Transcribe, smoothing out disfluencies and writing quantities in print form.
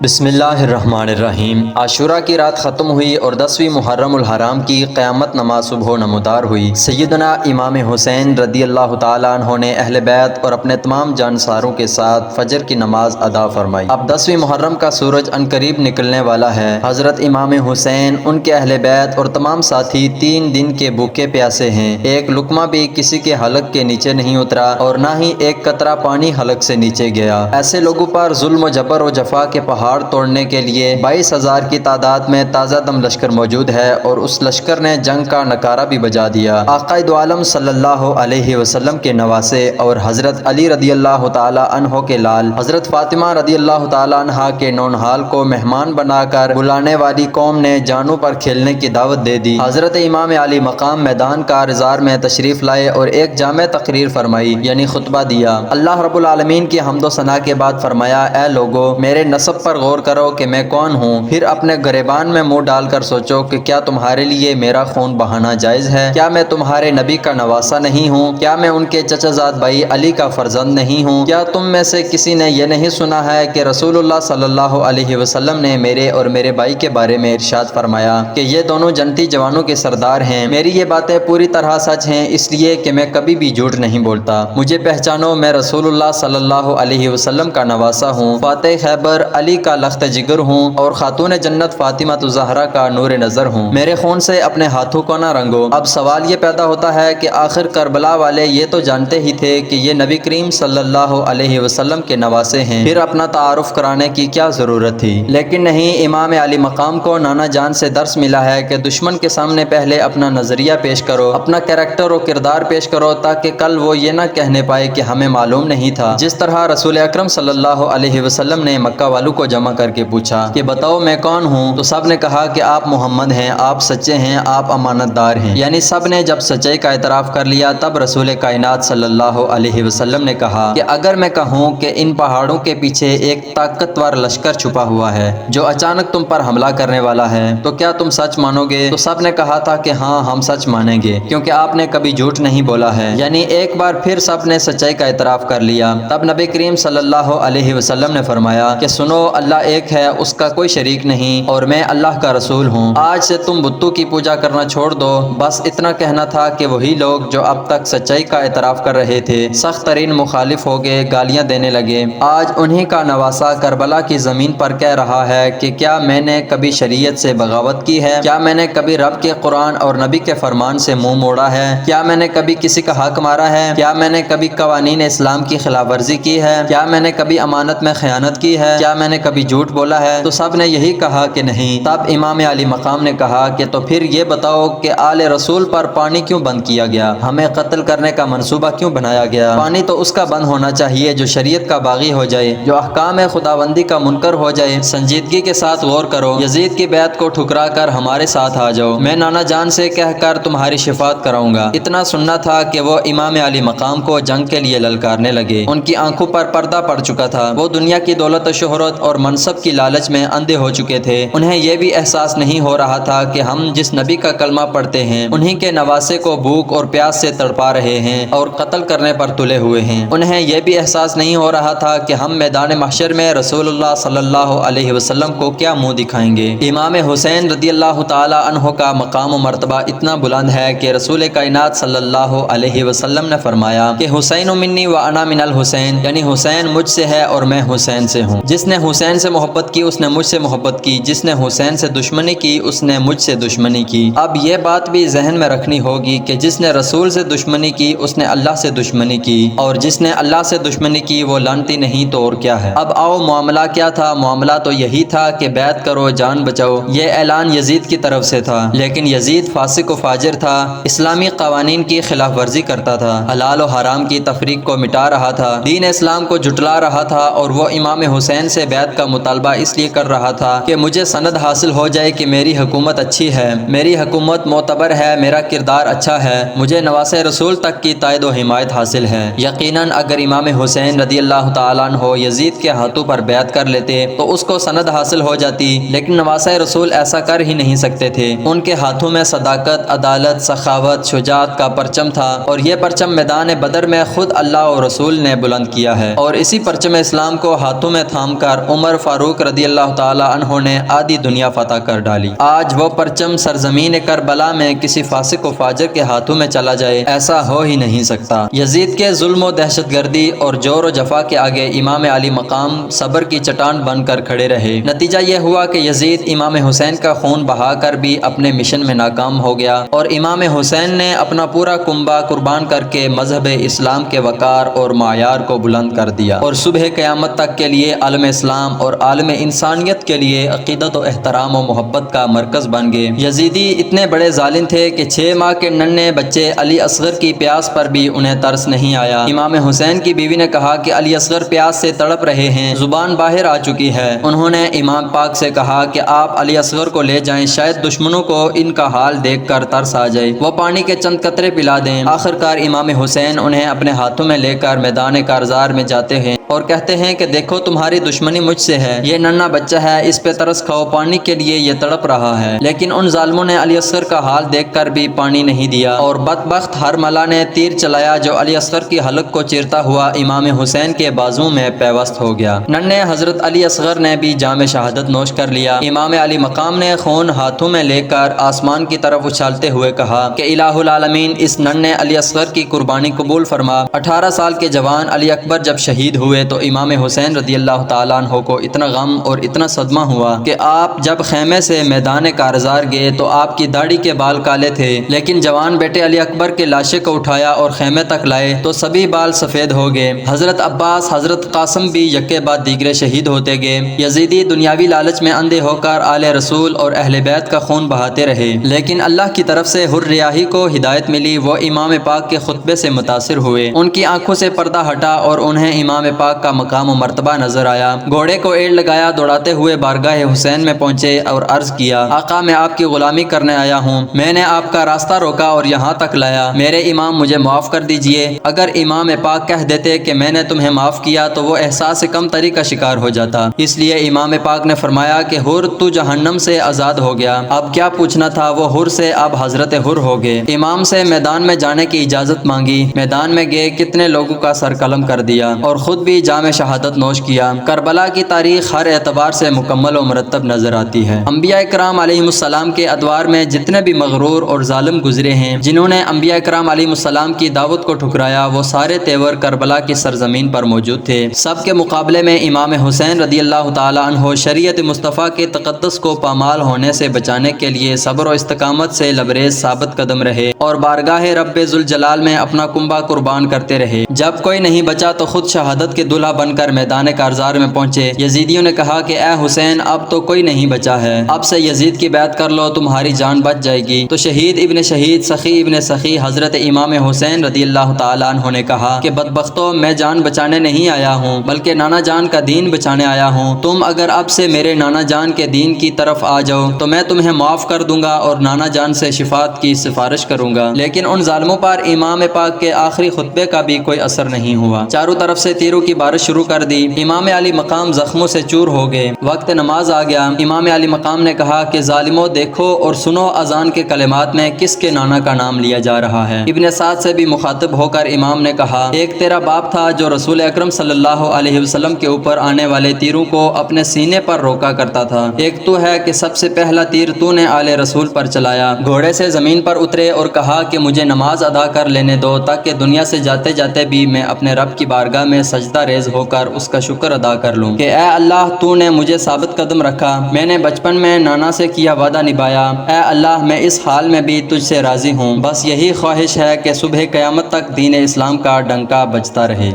بسم اللہ الرحمن الرحیم۔ عاشوراء کی رات ختم ہوئی اور 10ویں محرم الحرام کی قیامت نماز صبح نمودار ہوئی۔ سیدنا امام حسین رضی اللہ تعالیٰ عنہ نے اہل بیت اور اپنے تمام جانساروں کے ساتھ فجر کی نماز ادا فرمائی۔ اب 10ویں محرم کا سورج عنقریب نکلنے والا ہے۔ حضرت امام حسین، ان کے اہل بیت اور تمام ساتھی 3 دن کے بھوکے پیاسے ہیں۔ ایک لقمہ بھی کسی کے حلق کے نیچے نہیں اترا اور نہ ہی ایک قطرہ پانی حلق سے نیچے گیا۔ ایسے لوگوں پر ظلم و جبر و جفا کے پہاڑ توڑنے کے لیے 22,000 کی تعداد میں تازہ دم لشکر موجود ہے اور اس لشکر نے جنگ کا نکارہ بھی بجا دیا۔ آقا دو عالم صلی اللہ علیہ وسلم کے نواسے اور حضرت علی رضی اللہ تعالی عنہ کے لال حضرت فاطمہ رضی اللہ تعالی عنہ کے نونہال کو مہمان بنا کر بلانے والی قوم نے جانوں پر کھیلنے کی دعوت دے دی۔ حضرت امام علی مقام میدان کارزار میں تشریف لائے اور ایک جامع تقریر فرمائی، یعنی خطبہ دیا۔ اللہ رب العالمین کی حمد و ثنا کے بعد فرمایا، اے لوگو، میرے نسب پر غور کرو کہ میں کون ہوں، پھر اپنے گریبان میں منہ ڈال کر سوچو کہ کیا تمہارے لیے میرا خون بہانا جائز ہے؟ کیا میں تمہارے نبی کا نواسہ نہیں ہوں؟ کیا میں ان کے چچا زاد بھائی علی کا فرزند نہیں ہوں؟ کیا تم میں سے کسی نے یہ نہیں سنا ہے کہ رسول اللہ صلی اللہ علیہ وسلم نے میرے اور میرے بھائی کے بارے میں ارشاد فرمایا کہ یہ دونوں جنتی جوانوں کے سردار ہیں؟ میری یہ باتیں پوری طرح سچ ہیں، اس لیے کہ میں کبھی بھی جھوٹ نہیں بولتا۔ مجھے پہچانو، میں رسول اللہ صلی اللہ علیہ وسلم کا نواسہ ہوں، فاتح خیبر علی کا لخت جگر ہوں اور خاتون جنت فاطمہ الزہرا کا نور نظر ہوں۔ میرے خون سے اپنے ہاتھوں کو نہ رنگو۔ اب سوال یہ پیدا ہوتا ہے کہ آخر کربلا والے یہ تو جانتے ہی تھے کہ یہ نبی کریم صلی اللہ علیہ وسلم کے نواسے ہیں، پھر اپنا تعارف کرانے کی کیا ضرورت تھی؟ لیکن نہیں، امام علی مقام کو نانا جان سے درس ملا ہے کہ دشمن کے سامنے پہلے اپنا نظریہ پیش کرو، اپنا کریکٹر و کردار پیش کرو، تاکہ کل وہ یہ نہ کہنے پائے کہ ہمیں معلوم نہیں تھا۔ جس طرح رسول اکرم صلی اللہ علیہ وسلم نے مکہ والوں کو جمع کر کے پوچھا کہ بتاؤ میں کون ہوں، تو سب نے کہا کہ آپ محمد ہیں، آپ سچے ہیں، آپ امانت دار ہیں۔ یعنی سب نے جب سچائی کا اعتراف کر لیا، تب رسول کائنات صلی اللہ علیہ وسلم نے کہا کہ اگر میں کہوں کہ ان پہاڑوں کے پیچھے ایک طاقتور لشکر چھپا ہوا ہے جو اچانک تم پر حملہ کرنے والا ہے، تو کیا تم سچ مانو گے؟ تو سب نے کہا تھا کہ ہاں، ہم سچ مانیں گے، کیونکہ آپ نے کبھی جھوٹ نہیں بولا ہے۔ یعنی ایک بار پھر سب نے سچائی کا اعتراف کر لیا۔ تب نبی کریم صلی اللہ علیہ وسلم نے فرمایا کہ سنو، اللہ ایک ہے، اس کا کوئی شریک نہیں، اور میں اللہ کا رسول ہوں۔ آج سے تم بتوں کی پوجا کرنا چھوڑ دو۔ بس اتنا کہنا تھا کہ وہی لوگ جو اب تک سچائی کا اعتراف کر رہے تھے سخت ترین مخالف ہو گئے، گالیاں دینے لگے۔ آج انہی کا نواسہ کربلا کی زمین پر کہہ رہا ہے کہ کیا میں نے کبھی شریعت سے بغاوت کی ہے؟ کیا میں نے کبھی رب کے قرآن اور نبی کے فرمان سے منہ موڑا ہے؟ کیا میں نے کبھی کسی کا حق مارا ہے؟ کیا میں نے کبھی قوانین اسلام کی خلاف ورزی کی ہے؟ کیا میں نے کبھی امانت میں خیانت کی ہے؟ کیا میں نے کبھی جھوٹ بولا ہے؟ تو سب نے یہی کہا کہ نہیں۔ تب امام علی مقام نے کہا کہ تو پھر یہ بتاؤ کہ آل رسول پر پانی کیوں بند کیا گیا؟ ہمیں قتل کرنے کا منصوبہ کیوں بنایا گیا؟ پانی تو اس کا بند ہونا چاہیے جو شریعت کا باغی ہو جائے، جو احکام خداوندی کا منکر ہو جائے۔ سنجیدگی کے ساتھ غور کرو، یزید کی بیعت کو ٹھکرا کر ہمارے ساتھ آ جاؤ، میں نانا جان سے کہہ کر تمہاری شفاعت کراؤں گا۔ اتنا سننا تھا کہ وہ امام علی مقام کو جنگ کے لیے للکارنے لگے۔ ان کی آنکھوں پر پردہ پڑ چکا تھا، وہ دنیا کی دولت و شہرت اور منصب کی لالچ میں اندھے ہو چکے تھے۔ انہیں یہ بھی احساس نہیں ہو رہا تھا کہ ہم جس نبی کا کلمہ پڑھتے ہیں انہی کے نواسے کو بھوک اور پیاس سے تڑپا رہے ہیں اور قتل کرنے پر تلے ہوئے ہیں۔ انہیں یہ بھی احساس نہیں ہو رہا تھا کہ ہم میدان محشر میں رسول اللہ صلی اللہ علیہ وسلم کو کیا منہ دکھائیں گے۔ امام حسین رضی اللہ تعالی عنہ کا مقام و مرتبہ اتنا بلند ہے کہ رسول کائنات صلی اللہ علیہ وسلم نے فرمایا کہ حسین منی و انا من الحسین، یعنی حسین مجھ سے ہے اور میں حسین سے ہوں۔ جس نے حسین سے محبت کی اس نے مجھ سے محبت کی، جس نے حسین سے دشمنی کی اس نے مجھ سے دشمنی کی۔ اب یہ بات بھی ذہن میں رکھنی ہوگی کہ جس نے رسول سے دشمنی کی اس نے اللہ سے دشمنی کی، اور جس نے اللہ سے دشمنی کی وہ لعنتی نہیں تو اور کیا ہے۔ اب آؤ، معاملہ کیا تھا؟ معاملہ تو یہی تھا کہ بیعت کرو، جان بچاؤ۔ یہ اعلان یزید کی طرف سے تھا، لیکن یزید فاسق و فاجر تھا، اسلامی قوانین کی خلاف ورزی کرتا تھا، حلال و حرام کی تفریق کو مٹا رہا تھا، دین اسلام کو جھٹلا رہا تھا، اور وہ امام حسین سے بیعت کا مطالبہ اس لیے کر رہا تھا کہ مجھے سند حاصل ہو جائے کہ میری حکومت اچھی ہے، میری حکومت معتبر ہے، میرا کردار اچھا ہے، مجھے نواسے رسول تک کی تائید و حمایت حاصل ہے۔ یقیناً اگر امام حسین رضی اللہ تعالیٰ عنہ یزید کے ہاتھوں پر بیعت کر لیتے تو اس کو سند حاصل ہو جاتی، لیکن نواسے رسول ایسا کر ہی نہیں سکتے تھے۔ ان کے ہاتھوں میں صداقت، عدالت، سخاوت، شجاعت کا پرچم تھا، اور یہ پرچم میدان بدر میں خود اللہ اور رسول نے بلند کیا ہے، اور اسی پرچم اسلام کو ہاتھوں میں تھام کر عمر عمر فاروق رضی اللہ تعالی عنہ نے آدھی دنیا فتح کر ڈالی۔ آج وہ پرچم سرزمین کربلا میں کسی فاسق و فاجر کے ہاتھوں میں چلا جائے، ایسا ہو ہی نہیں سکتا۔ یزید کے ظلم و دہشت گردی اور جور و جفا کے آگے امام علی مقام صبر کی چٹان بن کر کھڑے رہے۔ نتیجہ یہ ہوا کہ یزید امام حسین کا خون بہا کر بھی اپنے مشن میں ناکام ہو گیا، اور امام حسین نے اپنا پورا کنبہ قربان کر کے مذہب اسلام کے وقار اور معیار کو بلند کر دیا، اور صبح قیامت تک کے لیے عالم اسلام اور عالم انسانیت کے لیے عقیدت و احترام و محبت کا مرکز بن گئے۔ یزیدی اتنے بڑے ظالم تھے کہ 6 ماہ کے ننھے بچے علی اصغر کی پیاس پر بھی انہیں ترس نہیں آیا۔ امام حسین کی بیوی نے کہا کہ علی اصغر پیاس سے تڑپ رہے ہیں، زبان باہر آ چکی ہے۔ انہوں نے امام پاک سے کہا کہ آپ علی اصغر کو لے جائیں، شاید دشمنوں کو ان کا حال دیکھ کر ترس آ جائے، وہ پانی کے چند قطرے پلا دیں۔ آخرکار امام حسین انہیں اپنے ہاتھوں میں لے کر میدان کارزار میں جاتے ہیں اور کہتے ہیں کہ دیکھو تمہاری دشمنی مجھ سے ہے، یہ ننھا بچہ ہے، اس پہ ترس کھاؤ، پانی کے لیے یہ تڑپ رہا ہے۔ لیکن ان ظالموں نے علی اصغر کا حال دیکھ کر بھی پانی نہیں دیا، اور بدبخت ہرملہ نے تیر چلایا جو علی اصغر کی حلق کو چیرتا ہوا امام حسین کے بازو میں پیوست ہو گیا۔ ننھے حضرت علی اصغر نے بھی جام شہادت نوش کر لیا۔ امام علی مقام نے خون ہاتھوں میں لے کر آسمان کی طرف اچھالتے ہوئے کہا کہ الہ العالمین اس ننھے علی اصغر کی قربانی قبول فرما۔ 18 سال کے جوان علی اکبر جب شہید ہوئے تو امام حسین رضی اللہ تعالیٰ عنہ کو اتنا غم اور اتنا صدمہ ہوا کہ آپ جب خیمے سے میدان کارزار گئے تو آپ کی داڑھی کے بال کالے تھے، لیکن جوان بیٹے علی اکبر کے لاشے کو اٹھایا اور خیمے تک لائے تو سبھی بال سفید ہو گئے۔ حضرت عباس، حضرت قاسم بھی یکے بعد دیگرے شہید ہوتے گئے۔ یزیدی دنیاوی لالچ میں اندھے ہو کر آل رسول اور اہل بیت کا خون بہاتے رہے، لیکن اللہ کی طرف سے حر ریاحی کو ہدایت ملی، وہ امام پاک کے خطبے سے متاثر ہوئے، ان کی آنکھوں سے پردہ ہٹا اور انہیں امام پاک کا مقام و مرتبہ نظر آیا۔ گھوڑے کو ایڑ لگایا، دوڑاتے ہوئے بارگاہ حسین میں پہنچے اور عرض کیا، آقا میں آپ کی غلامی کرنے آیا ہوں، میں نے آپ کا راستہ روکا اور یہاں تک لایا، میرے امام مجھے معاف کر دیجئے۔ اگر امام پاک کہہ دیتے کہ میں نے تمہیں معاف کیا تو وہ احساس کم تری کا شکار ہو جاتا، اس لیے امام پاک نے فرمایا کہ حر تو جہنم سے آزاد ہو گیا، اب کیا پوچھنا تھا، وہ حر سے اب حضرت حر ہو گئے۔ امام سے میدان میں جانے کی اجازت مانگی، میدان میں گئے، کتنے لوگوں کا سر قلم کر دیا اور خود بھی جام شہادت نوش کیا۔ کربلا کی تاریخ ہر اعتبار سے مکمل و مرتب نظر آتی ہے۔ انبیاء کرام علیہم السلام کے ادوار میں جتنے بھی مغرور اور ظالم گزرے ہیں، جنہوں نے انبیاء کرام علیہم السلام کی دعوت کو ٹھکرایا، وہ سارے تیور کربلا کی سرزمین پر موجود تھے۔ سب کے مقابلے میں امام حسین رضی اللہ تعالی عنہ شریعت مصطفیٰ کے تقدس کو پامال ہونے سے بچانے کے لیے صبر و استقامت سے لبریز ثابت قدم رہے اور بارگاہ رب ذوالجلال میں اپنا کنبہ قربان کرتے رہے۔ جب کوئی نہیں بچا تو خود شہادت کے دلہا بن کر میدان کارزار میں پہنچے۔ یزیدیوں نے کہا کہ اے حسین، اب تو کوئی نہیں بچا ہے، اب سے یزید کی بیعت کر لو، تمہاری جان بچ جائے گی۔ تو شہید ابن شہید، سخی ابن سخی حضرت امام حسین رضی اللہ تعالیٰ عنہ نے کہا کہ بدبختو، میں جان بچانے نہیں آیا ہوں بلکہ نانا جان کا دین بچانے آیا ہوں، تم اگر اب سے میرے نانا جان کے دین کی طرف آ جاؤ تو میں تمہیں معاف کر دوں گا اور نانا جان سے شفاعت کی سفارش کروں گا۔ لیکن ان ظالموں پر امام پاک کے آخری خطبے کا بھی کوئی اثر نہیں ہوا، چاروں طرف سے تیروں کی بارش شروع کر دی۔ امام علی مقام زخموں سے چور ہو گئے، وقت نماز آ گیا۔ امام علی مقام نے کہا کہ ظالموں، دیکھو اور سنو اذان کے کلمات میں کس کے نانا کا نام لیا جا رہا ہے۔ ابن سعد سے بھی مخاطب ہو کر امام نے کہا، ایک تیرا باپ تھا جو رسول اکرم صلی اللہ علیہ وسلم کے اوپر آنے والے تیروں کو اپنے سینے پر روکا کرتا تھا، ایک تو ہے کہ سب سے پہلا تیر تو نے آل رسول پر چلایا۔ گھوڑے سے زمین پر اترے اور کہا کہ مجھے نماز ادا کر لینے دو تاکہ دنیا سے جاتے جاتے بھی میں اپنے رب کی بارگاہ میں سجدہ ریز ہو کر اس کا شکر ادا کر لوں کہ اے اللہ، تو نے مجھے ثابت قدم رکھا، میں نے بچپن میں نانا سے کیا وعدہ نبھایا، اے اللہ میں اس حال میں بھی تجھ سے راضی ہوں، بس یہی خواہش ہے کہ صبح قیامت تک دین اسلام کا ڈنکا بجتا رہے۔